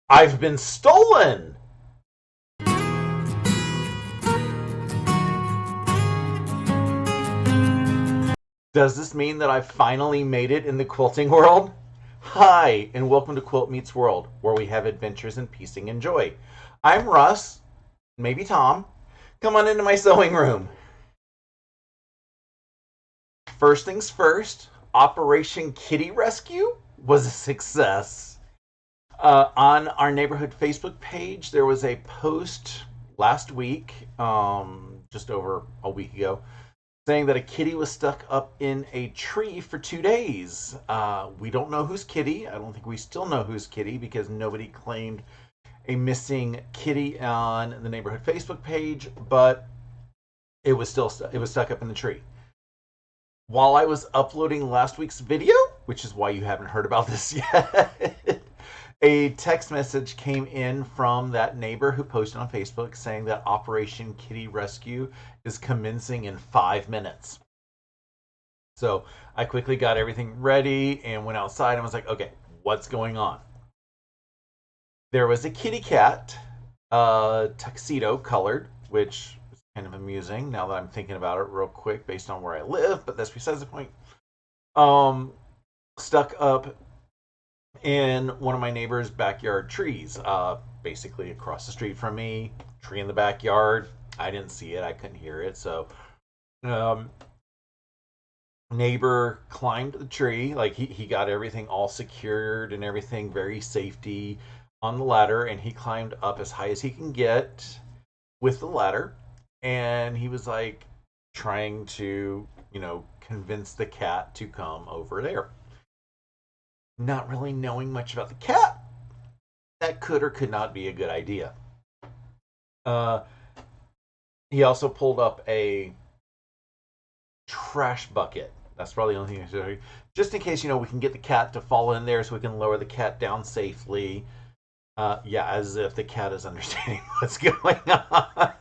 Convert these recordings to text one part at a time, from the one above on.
I've been stolen! Does this mean that I've finally made it in the quilting world? Hi, and welcome to Quilt Meets World, where we have adventures in piecing and joy. I'm Russ, maybe Tom. Come on into my sewing room. First things first, Operation Kitty Rescue was a success. On our neighborhood Facebook page, there was a post last week, just over a week ago, saying that a kitty was stuck up in a tree for 2 days. We don't know who's kitty. I don't think we still know who's kitty because nobody claimed a missing kitty on the neighborhood Facebook page, but it was stuck up in the tree. While I was uploading last week's video, which is why you haven't heard about this yet, a text message came in from that neighbor who posted on Facebook saying that Operation Kitty Rescue is commencing in 5 minutes. So I quickly got everything ready and went outside and was like, okay, what's going on? There was a kitty cat, tuxedo colored, which is kind of amusing now that I'm thinking about it real quick based on where I live, but that's besides the point. Stuck up in one of my neighbor's backyard trees, basically across the street from me. Tree in the backyard. I didn't see it. I couldn't hear it. So, neighbor climbed the tree. Like he got everything all secured and everything very safety on the ladder, and he climbed up as high as he can get with the ladder. And he was like trying to, convince the cat to come over there. Not really knowing much about the cat, that could or could not be a good idea. Uh, he also pulled up a trash bucket. That's probably the only thing I should do. Just in case, we can get the cat to fall in there so we can lower the cat down safely. Yeah, as if the cat is understanding what's going on.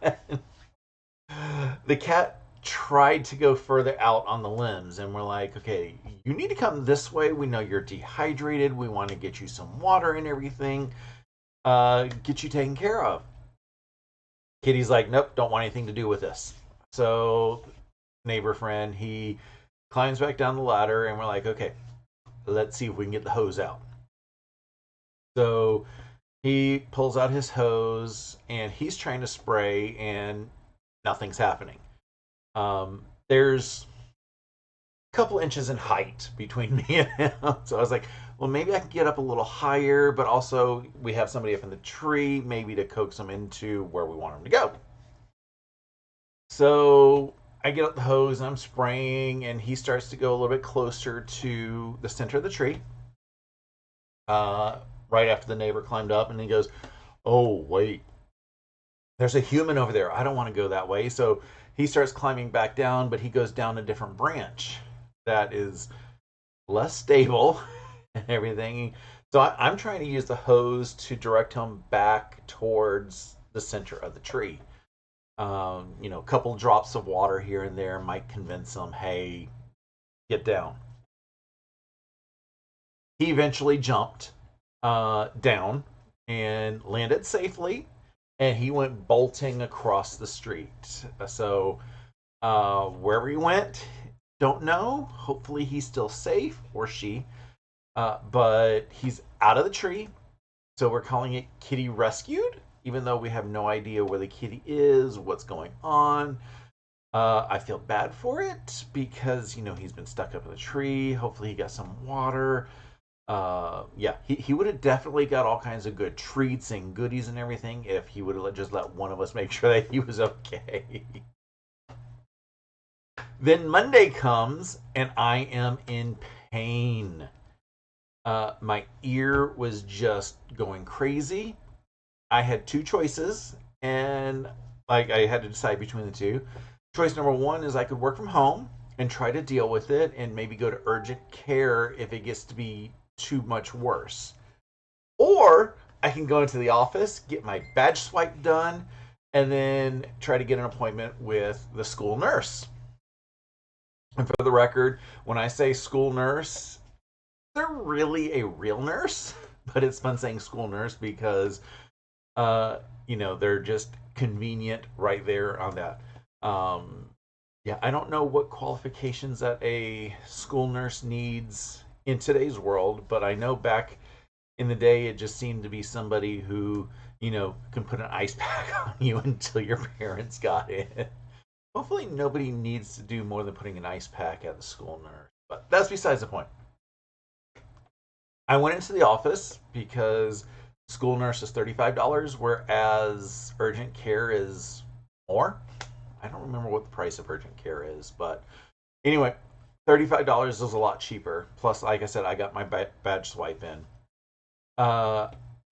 The cat tried to go further out on the limbs, and we're like, okay, you need to come this way. We know you're dehydrated. We want to get you some water and everything, get you taken care of. Kitty's like, nope, don't want anything to do with this. So neighbor friend, he climbs back down the ladder, and we're like, okay, let's see if we can get the hose out. So he pulls out his hose and he's trying to spray, and nothing's happening. There's a couple inches in height between me and him. So I was like, well, maybe I can get up a little higher, but also we have somebody up in the tree, maybe to coax him into where we want him to go. So I get up the hose, I'm spraying, and he starts to go a little bit closer to the center of the tree. Right after the neighbor climbed up, and he goes, oh, wait, there's a human over there. I don't want to go that way. So he starts climbing back down, but he goes down a different branch that is less stable and everything. So I'm trying to use the hose to direct him back towards the center of the tree. A couple drops of water here and there might convince him, hey, get down. He eventually jumped down and landed safely, and he went bolting across the street. So wherever he went, don't know. Hopefully he's still safe, or she. But he's out of the tree, so we're calling it Kitty Rescued, even though we have no idea where the kitty is, what's going on. I feel bad for it because, he's been stuck up in the tree. Hopefully he got some water. Yeah, he would have definitely got all kinds of good treats and goodies and everything if he would have just let one of us make sure that he was okay. Then Monday comes, and I am in pain. My ear was just going crazy. I had two choices, and I had to decide between the two. Choice number one is I could work from home and try to deal with it and maybe go to urgent care if it gets to be too much worse. Or I can go into the office, get my badge swipe done, and then try to get an appointment with the school nurse. And for the record, when I say school nurse, they're really a real nurse. but it's fun saying school nurse because they're just convenient right there on that. Um, yeah, I don't know what qualifications that a school nurse needs in today's world, but I know back in the day it just seemed to be somebody who, can put an ice pack on you until your parents got in. Hopefully nobody needs to do more than putting an ice pack at the school nurse. But that's besides the point. I went into the office because school nurse is $35, whereas urgent care is more. I don't remember what the price of urgent care is, but anyway, $35 is a lot cheaper. Plus, like I said, I got my badge swipe in. Uh,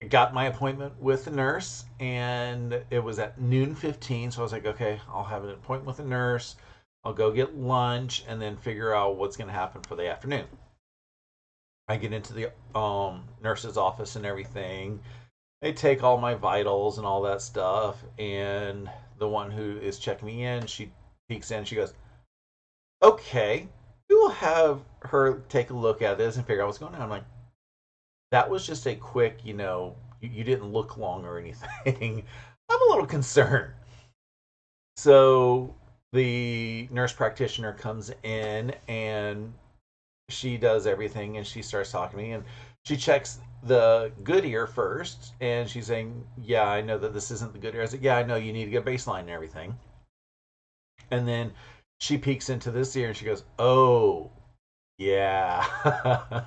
got my appointment with the nurse, and it was at noon 15. So I was like, okay, I'll have an appointment with the nurse. I'll go get lunch and then figure out what's going to happen for the afternoon. I get into the nurse's office and everything. They take all my vitals and all that stuff. And the one who is checking me in, she peeks in. She goes, okay, we will have her take a look at this and figure out what's going on. I'm like, that was just a quick, you didn't look long or anything. I'm a little concerned. So the nurse practitioner comes in and she does everything and she starts talking to me and she checks the good ear first and she's saying, yeah, I know that this isn't the good ear. I said, yeah, I know you need to get baseline and everything. And then she peeks into this ear and she goes, oh, yeah.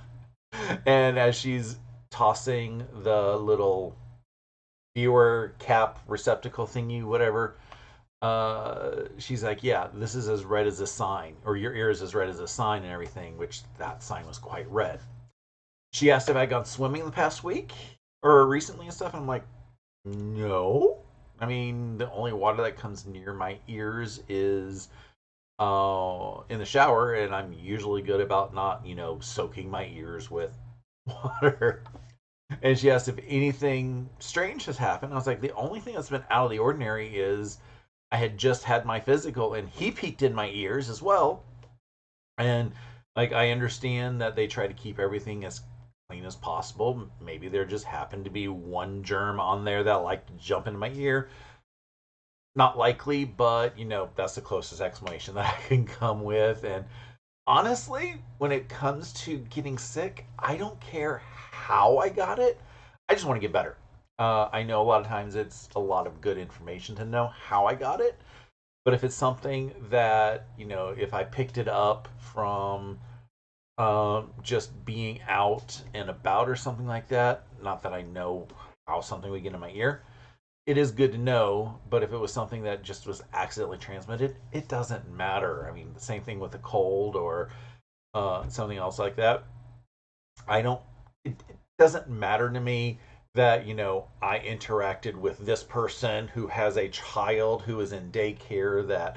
And as she's tossing the little viewer cap receptacle thingy, whatever, she's like, yeah, this is as red as a sign, or your ear is as red as a sign and everything, which that sign was quite red. She asked if I'd gone swimming the past week or recently and stuff. And I'm like, no. I mean, the only water that comes near my ears is in the shower, and I'm usually good about not, soaking my ears with water. And she asked if anything strange has happened. I was like, the only thing that's been out of the ordinary is I had just had my physical, and he peeked in my ears as well. And like, I understand that they try to keep everything as clean as possible. Maybe there just happened to be one germ on there that liked to jump into my ear. Not likely, but that's the closest explanation that I can come with. And honestly, when it comes to getting sick, I don't care how I got it. I just want to get better. I know a lot of times it's a lot of good information to know how I got it. But if it's something that, if I picked it up from just being out and about or something like that, not that I know how something would get in my ear, it is good to know. But if it was something that just was accidentally transmitted, it doesn't matter. I mean, the same thing with a cold or something else like that. I don't. It doesn't matter to me that I interacted with this person who has a child who is in daycare. That,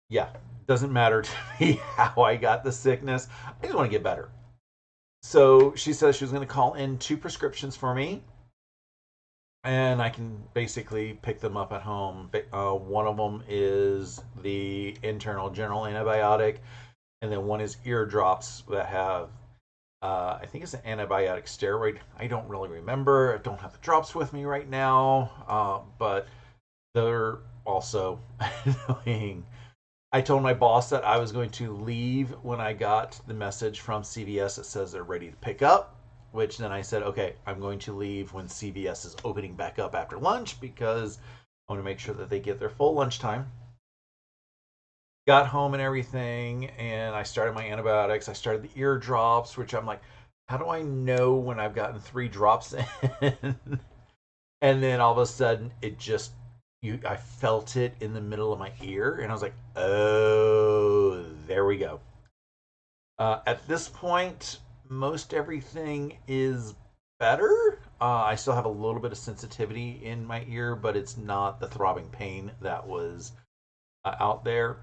yeah, doesn't matter to me how I got the sickness. I just want to get better. So she says she was going to call in 2 prescriptions for me, and I can basically pick them up at home. One of them is the internal general antibiotic, and then one is ear drops that have, I think it's an antibiotic steroid. I don't really remember. I don't have the drops with me right now, but they're also annoying. I told my boss that I was going to leave when I got the message from CVS that says they're ready to pick up, which then I said, okay, I'm going to leave when CVS is opening back up after lunch because I want to make sure that they get their full lunchtime. Got home and everything, and I started my antibiotics. I started the ear drops, which I'm like, how do I know when I've gotten 3 drops in? And then all of a sudden, it just I felt it in the middle of my ear, and I was like, oh, there we go. At this point, most everything is better. I still have a little bit of sensitivity in my ear, but it's not the throbbing pain that was out there.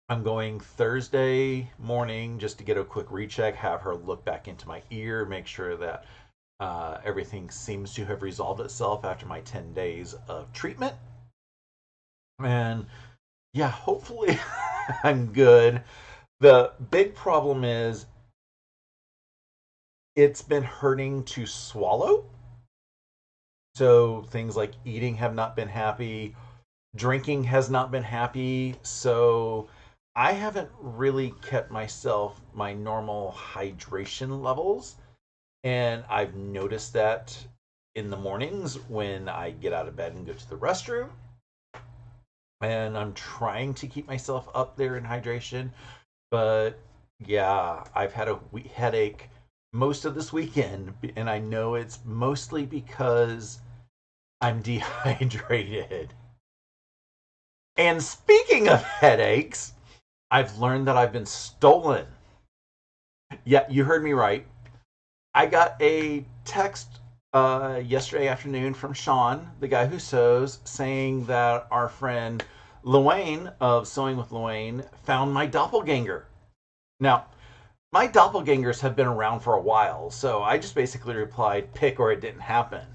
I'm going Thursday morning just to get a quick recheck, have her look back into my ear, make sure that everything seems to have resolved itself after my 10 days of treatment. And yeah, hopefully I'm good. The big problem is It's been hurting to swallow. So things like eating have not been happy, drinking has not been happy. So I haven't really kept my normal hydration levels. And I've noticed that in the mornings when I get out of bed and go to the restroom. And I'm trying to keep myself up there in hydration. But yeah, I've had a headache most of this weekend. And I know it's mostly because I'm dehydrated. And speaking of headaches, I've learned that I've been stolen. Yeah, you heard me right. I got a text yesterday afternoon from Sean, the guy who sews, saying that our friend Luane of Sewing with Luane found my doppelganger. Now, my doppelgangers have been around for a while, so I just basically replied, pick or it didn't happen.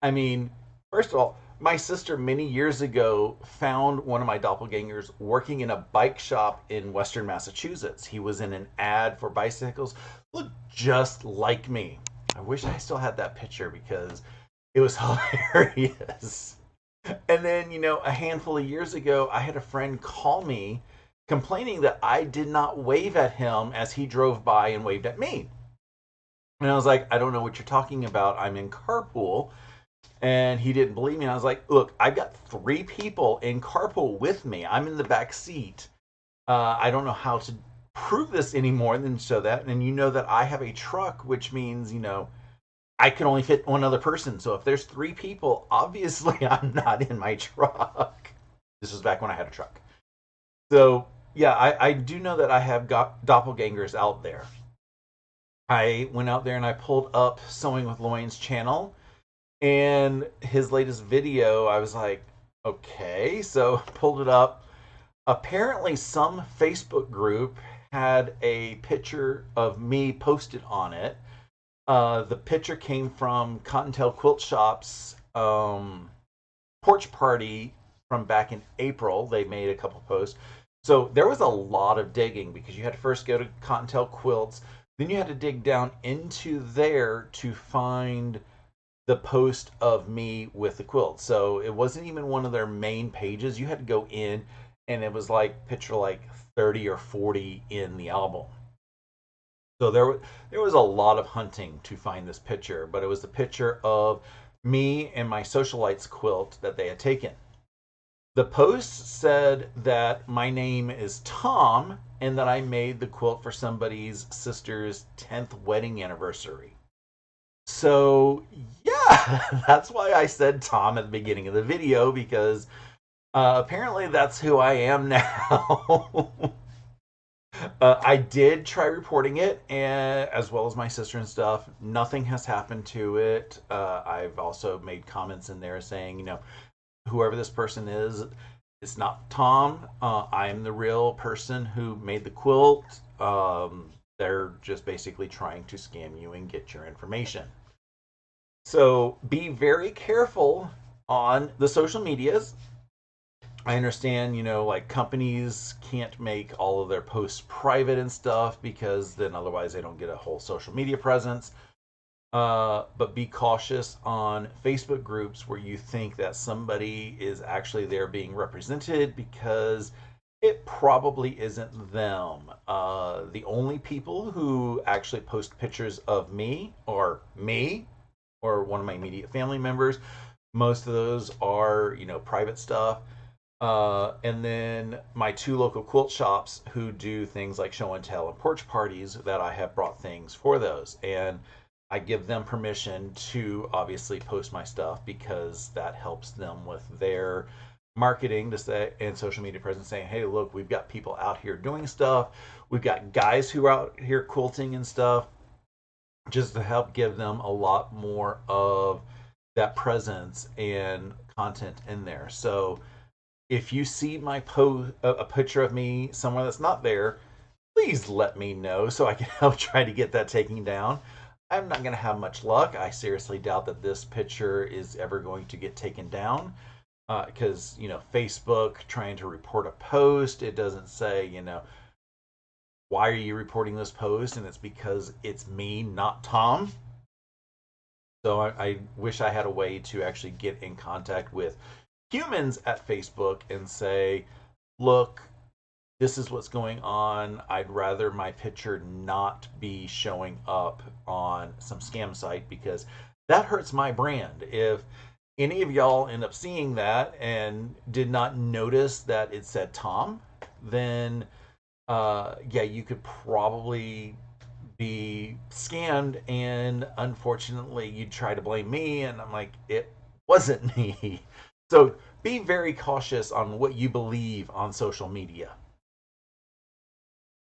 I mean, first of all, my sister many years ago found one of my doppelgangers working in a bike shop in Western Massachusetts. He was in an ad for bicycles, looked just like me. I wish I still had that picture because it was hilarious. And then, a handful of years ago, I had a friend call me complaining that I did not wave at him as he drove by and waved at me. And I was like, I don't know what you're talking about. I'm in carpool. And he didn't believe me. I was like, look, I've got three people in carpool with me. I'm in the back seat. I don't know how to prove this anymore than show that. And you know that I have a truck, which means, I can only fit one other person. So if there's three people, obviously I'm not in my truck. This was back when I had a truck. So yeah, I do know that I have got doppelgangers out there. I went out there and I pulled up Sewing with Loin's channel and his latest video. I was like, okay, so pulled it up. Apparently some Facebook group had a picture of me posted on it. The picture came from Cottontail Quilt Shop's porch party from back in April. They made a couple posts. So there was a lot of digging because you had to first go to Cottontail Quilts, then you had to dig down into there to find the post of me with the quilt. So it wasn't even one of their main pages. You had to go in and it was like picture like 30 or 40 in the album. So there was a lot of hunting to find this picture, but it was the picture of me and my socialites quilt that they had taken. The post said that my name is Tom and that I made the quilt for somebody's sister's 10th wedding anniversary. So, yeah, that's why I said Tom at the beginning of the video because apparently that's who I am now. I did try reporting it, and as well as my sister and stuff. Nothing has happened to it. I've also made comments in there saying, whoever this person is, it's not Tom. I am the real person who made the quilt. They're just basically trying to scam you and get your information. So be very careful on the social medias. I understand, like companies can't make all of their posts private and stuff because then otherwise they don't get a whole social media presence. But be cautious on Facebook groups where you think that somebody is actually there being represented because it probably isn't them. The only people who actually post pictures of me or one of my immediate family members, most of those are, private stuff. And then my two local quilt shops who do things like show and tell and porch parties that I have brought things for those. And I give them permission to obviously post my stuff because that helps them with their marketing to say and social media presence saying, hey, look, we've got people out here doing stuff. We've got guys who are out here quilting and stuff just to help give them a lot more of that presence and content in there. So if you see my post, a picture of me somewhere that's not there, please let me know so I can help try to get that taken down. I'm not going to have much luck. I seriously doubt that this picture is ever going to get taken down because, Facebook trying to report a post, it doesn't say, why are you reporting this post? And it's because it's me, not Tom. So I wish I had a way to actually get in contact with humans at Facebook and say, look, this is what's going on. I'd rather my picture not be showing up on some scam site because that hurts my brand. If any of y'all end up seeing that and did not notice that it said Tom, then yeah, you could probably be scammed, and unfortunately you'd try to blame me, and I'm like, it wasn't me. So be very cautious on what you believe on social media.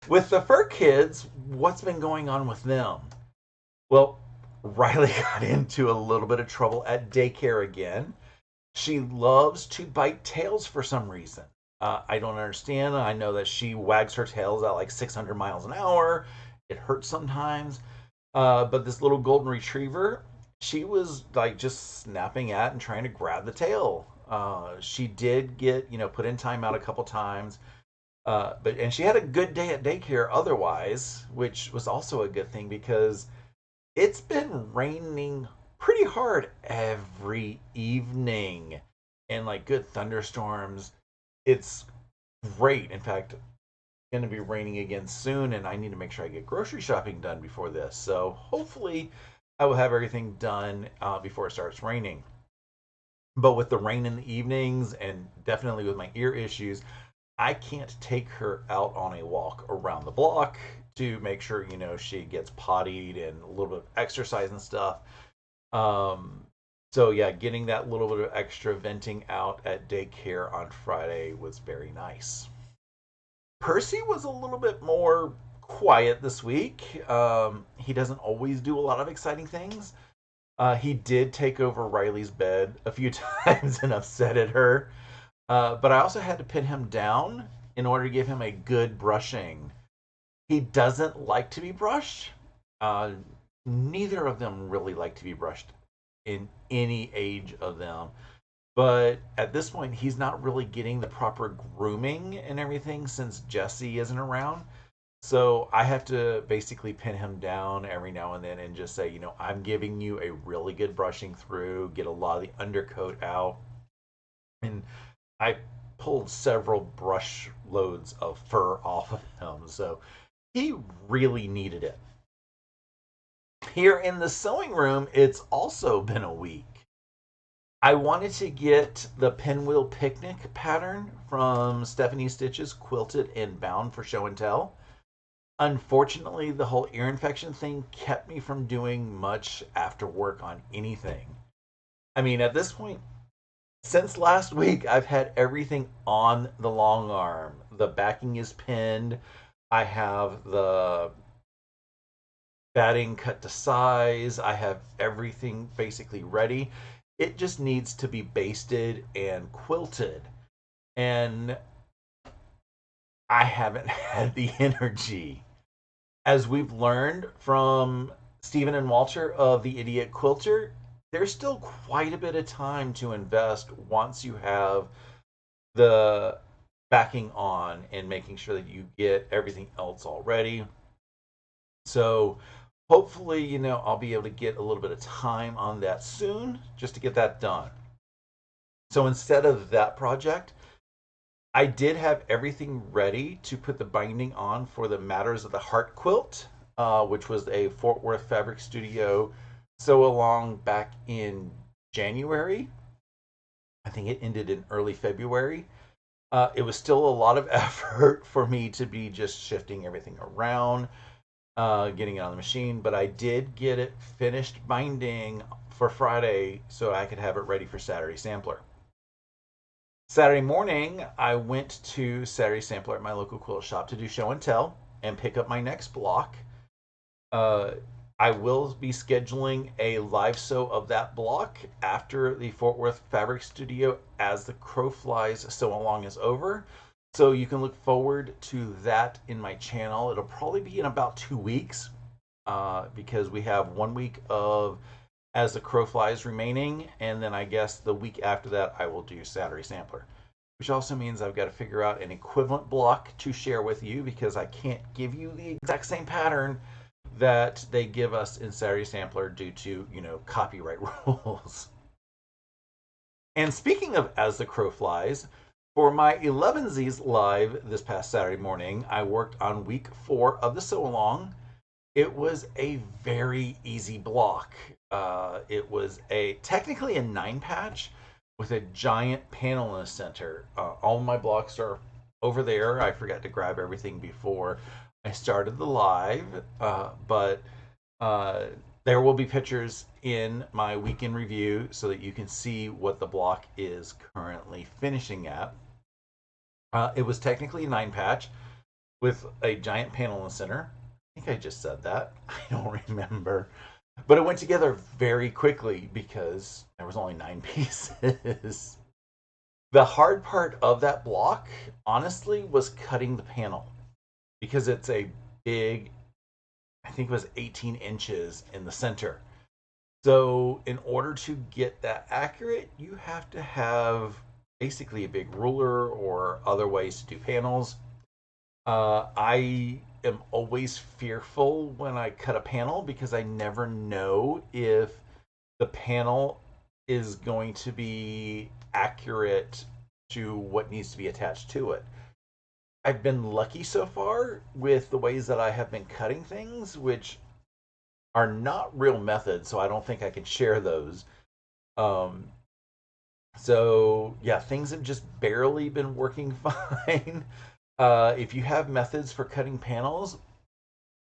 With the Furkids, what's been going on with them? Well, Riley got into a little bit of trouble at daycare again. She loves to bite tails for some reason. I don't understand. I know that she wags her tails at like 600 miles an hour. It hurts sometimes. But this little golden retriever, she was like just snapping at and trying to grab the tail. She did get, put in timeout a couple times. And she had a good day at daycare otherwise, which was also a good thing because it's been raining pretty hard every evening and like good thunderstorms. It's great. In fact, it's going to be raining again soon, and I need to make sure I get grocery shopping done before this. So hopefully, I will have everything done before it starts raining. But with the rain in the evenings and definitely with my ear issues, I can't take her out on a walk around the block to make sure, she gets pottied and a little bit of exercise and stuff. Um, so yeah, getting that little bit of extra venting out at daycare on Friday was very nice. Percy was a little bit more quiet this week. He doesn't always do a lot of exciting things. He did take over Riley's bed a few times and upset at her. But I also had to pin him down in order to give him a good brushing. He doesn't like to be brushed. Uh, Neither of them really like to be brushed in any age of them. But at this point, he's not really getting the proper grooming and everything since Jesse isn't around. So I have to basically pin him down every now and then and just say, I'm giving you a really good brushing through, get a lot of the undercoat out. And I pulled several brush loads of fur off of him. So he really needed it. Here in the sewing room, it's also been a week. I wanted to get the Pinwheel Picnic pattern from Stephanie Stitch's Quilted and Bound for Show and Tell. Unfortunately, the whole ear infection thing kept me from doing much after work on anything. I mean, at this point, since last week, I've had everything on the long arm. The backing is pinned. I have the batting cut to size. I have everything basically ready. It just needs to be basted and quilted. And I haven't had the energy. As we've learned from Stephen and Walter of the Idiot Quilter, there's still quite a bit of time to invest once you have the backing on and making sure that you get everything else all ready. So hopefully, I'll be able to get a little bit of time on that soon just to get that done. So instead of that project, I did have everything ready to put the binding on for the Matters of the Heart quilt, which was a Fort Worth Fabric Studio sew along back in January. I think it ended in early February. It was still a lot of effort for me to be just shifting everything around, getting it on the machine, but I did get it finished binding for Friday so I could have it ready for Saturday Sampler. Saturday morning, I went to Saturday Sampler at my local quilt shop to do show and tell and pick up my next block. Uh, I will be scheduling a live sew of that block after the Fort Worth Fabric Studio As the Crow Flies Sew Along is over. So you can look forward to that in my channel. It'll probably be in about 2 weeks because we have 1 week of As the Crow Flies remaining. And then I guess the week after that, I will do Saturday Sampler, which also means I've got to figure out an equivalent block to share with you because I can't give you the exact same pattern that they give us in Saturday Sampler due to, copyright rules. And speaking of As the Crow Flies, for my 11Z's live this past Saturday morning, I worked on week 4 of the sew along. It was a very easy block. It was technically a 9-patch with a giant panel in the center. All my blocks are over there. I forgot to grab everything before I started the live, but there will be pictures in my weekend review so that you can see what the block is currently finishing at. It was technically a 9-patch with a giant panel in the center. I think I just said that. I don't remember. But it went together very quickly because there was only 9 pieces. The hard part of that block, honestly, was cutting the panel because it's a big, I think it was 18 inches in the center. So in order to get that accurate, you have to have basically a big ruler or other ways to do panels. I am always fearful when I cut a panel because I never know if the panel is going to be accurate to what needs to be attached to it. I've been lucky so far with the ways that I have been cutting things, which are not real methods, so I don't think I can share those. So yeah, things have just barely been working fine. If you have methods for cutting panels,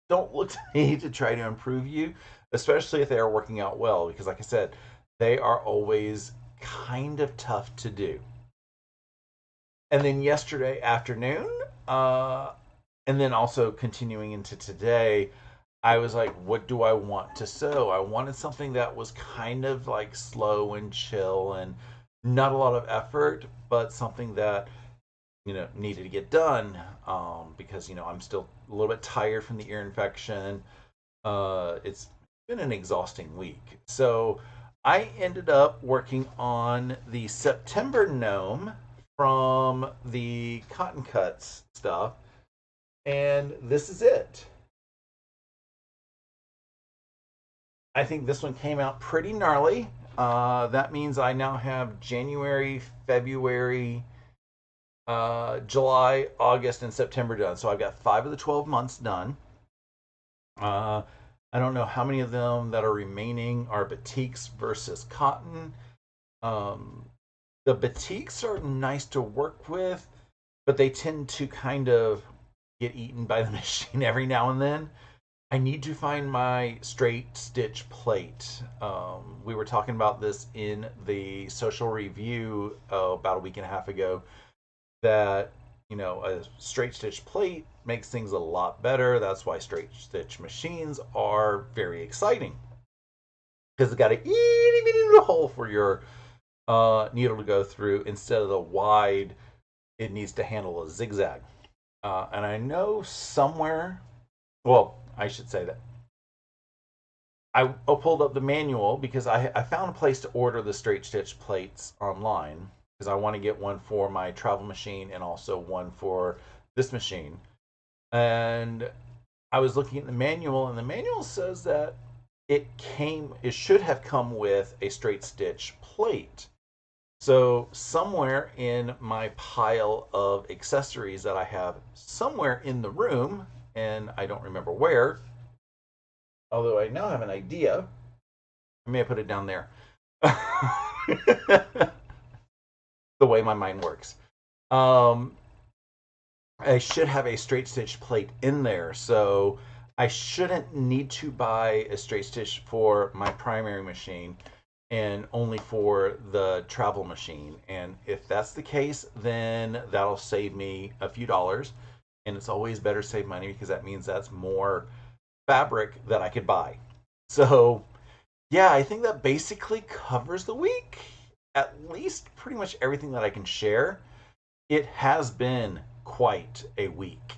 don't look to me to try to improve you, especially if they are working out well, because like I said, they are always kind of tough to do. And then yesterday afternoon, and then also continuing into today, I was like, what do I want to sew? I wanted something that was kind of like slow and chill and not a lot of effort, but something that needed to get done because I'm still a little bit tired from the ear infection. It's been an exhausting week, so I ended up working on the September gnome from the Cotton Cuts stuff, and this is it. I think this one came out pretty gnarly. That means I now have January, February, July, August, and September done. So I've got 5 of the 12 months done. I don't know how many of them that are remaining are batiks versus cotton. The batiks are nice to work with, but they tend to kind of get eaten by the machine every now and then. I need to find my straight stitch plate. We were talking about this in the social review about a week and a half ago, that a straight stitch plate makes things a lot better. That's why straight stitch machines are very exciting, because it's got a itty bitty hole for your needle to go through instead of the wide it needs to handle a zigzag. And I know somewhere, well, I should say that I pulled up the manual because I found a place to order the straight stitch plates online, because I want to get one for my travel machine and also one for this machine. And I was looking at the manual, and the manual says that it should have come with a straight stitch plate. So somewhere in my pile of accessories that I have somewhere in the room, and I don't remember where, although I now have an idea, I may have put it down there. The way my mind works. I should have a straight stitch plate in there, so I shouldn't need to buy a straight stitch for my primary machine and only for the travel machine. And if that's the case, then that'll save me a few dollars. And it's always better to save money because that means that's more fabric that I could buy. So yeah, I think that basically covers the week. At least pretty much everything that I can share. It has been quite a week.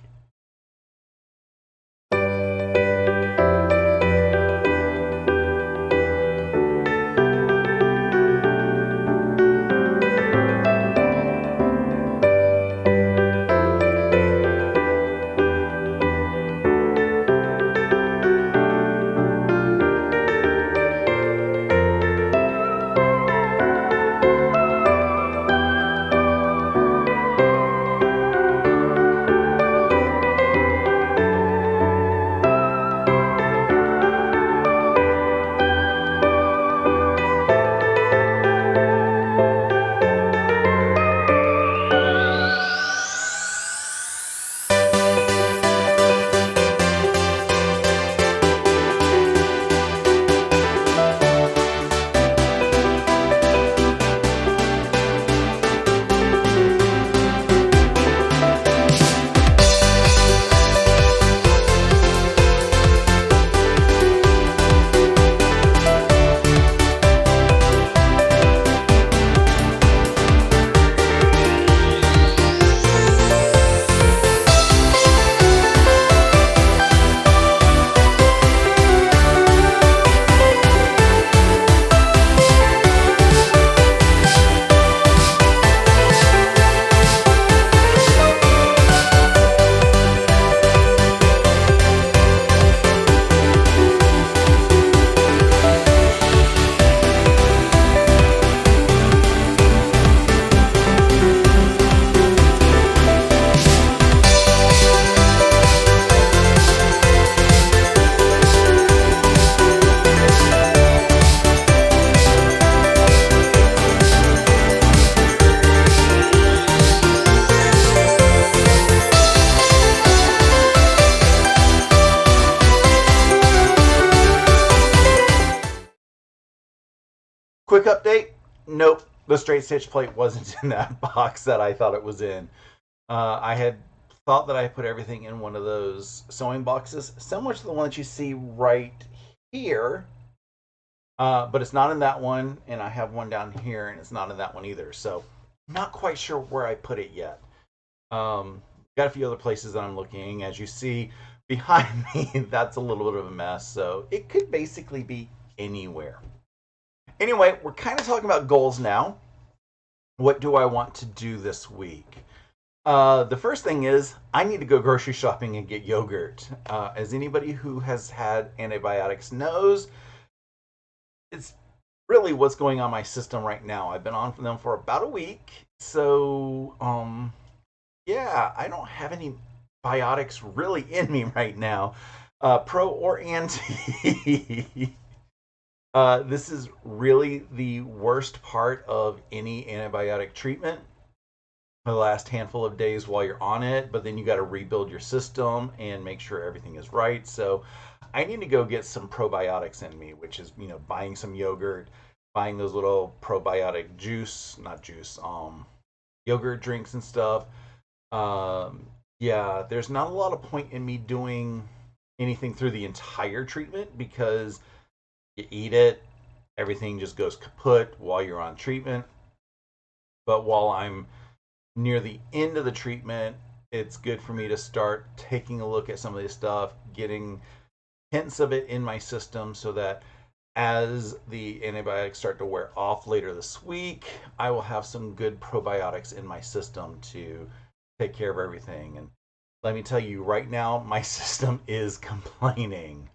Quick update. Nope, the straight stitch plate wasn't in that box that I thought it was in. I had thought that I put everything in one of those sewing boxes, similar to the one that you see right here. But it's not in that one, and I have one down here, and it's not in that one either. So, not quite sure where I put it yet. Got a few other places that I'm looking. As you see behind me, that's a little bit of a mess. So, it could basically be anywhere. Anyway, we're kind of talking about goals now. What do I want to do this week? The first thing is I need to go grocery shopping and get yogurt. As anybody who has had antibiotics knows, it's really what's going on in my system right now. I've been on them for about a week. So, yeah, I don't have any biotics really in me right now, pro or anti. This is really the worst part of any antibiotic treatment. The last handful of days while you're on it, but then you got to rebuild your system and make sure everything is right. So I need to go get some probiotics in me, which is, buying some yogurt, buying those little probiotic yogurt drinks and stuff. Yeah, there's not a lot of point in me doing anything through the entire treatment because you eat it, everything just goes kaput while you're on treatment. But while I'm near the end of the treatment, it's good for me to start taking a look at some of this stuff, getting hints of it in my system so that as the antibiotics start to wear off later this week, I will have some good probiotics in my system to take care of everything. And let me tell you right now, my system is complaining.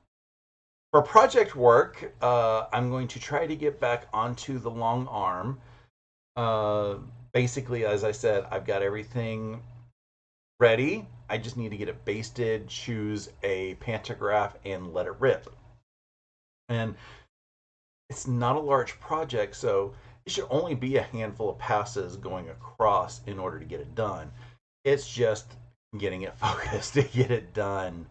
For project work, I'm going to try to get back onto the long arm. Basically, as I said, I've got everything ready. I just need to get it basted, choose a pantograph, and let it rip. And it's not a large project, so it should only be a handful of passes going across in order to get it done. It's just getting it focused to get it done.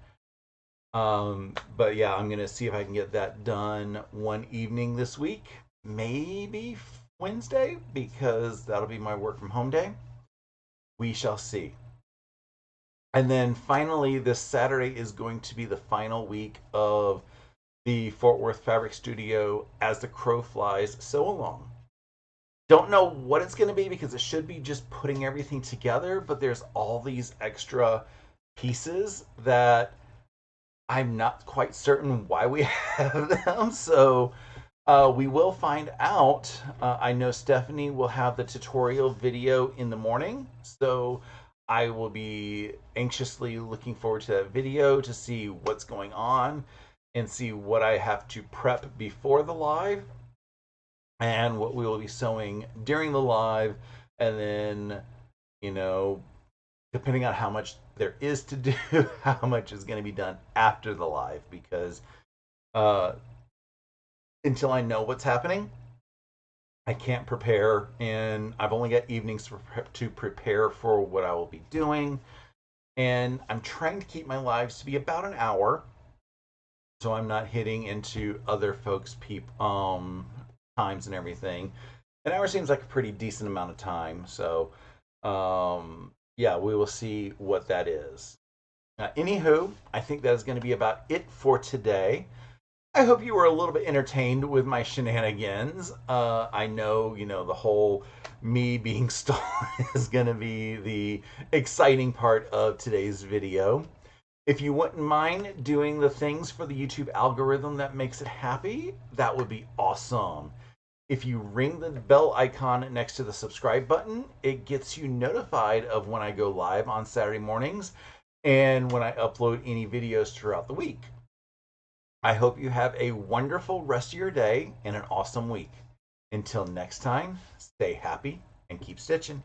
But yeah, I'm going to see if I can get that done one evening this week. Maybe Wednesday, because that'll be my work from home day. We shall see. And then finally, this Saturday is going to be the final week of the Fort Worth Fabric Studio As the Crow Flies Sew Along. Don't know what it's going to be because it should be just putting everything together, but there's all these extra pieces that I'm not quite certain why we have them. So we will find out. I know Stephanie will have the tutorial video in the morning, so I will be anxiously looking forward to that video to see what's going on and see what I have to prep before the live and what we will be sewing during the live, and then, depending on how much there is to do, how much is going to be done after the live, because until I know what's happening, I can't prepare, and I've only got evenings to prepare for what I will be doing. And I'm trying to keep my lives to be about an hour, so I'm not hitting into other folks' times and everything. An hour seems like a pretty decent amount of time, so yeah, we will see what that is. Anywho, I think that is going to be about it for today. I hope you were a little bit entertained with my shenanigans. I know, the whole me being stolen is going to be the exciting part of today's video. If you wouldn't mind doing the things for the YouTube algorithm that makes it happy, that would be awesome. If you ring the bell icon next to the subscribe button, it gets you notified of when I go live on Saturday mornings and when I upload any videos throughout the week. I hope you have a wonderful rest of your day and an awesome week. Until next time, stay happy and keep stitching.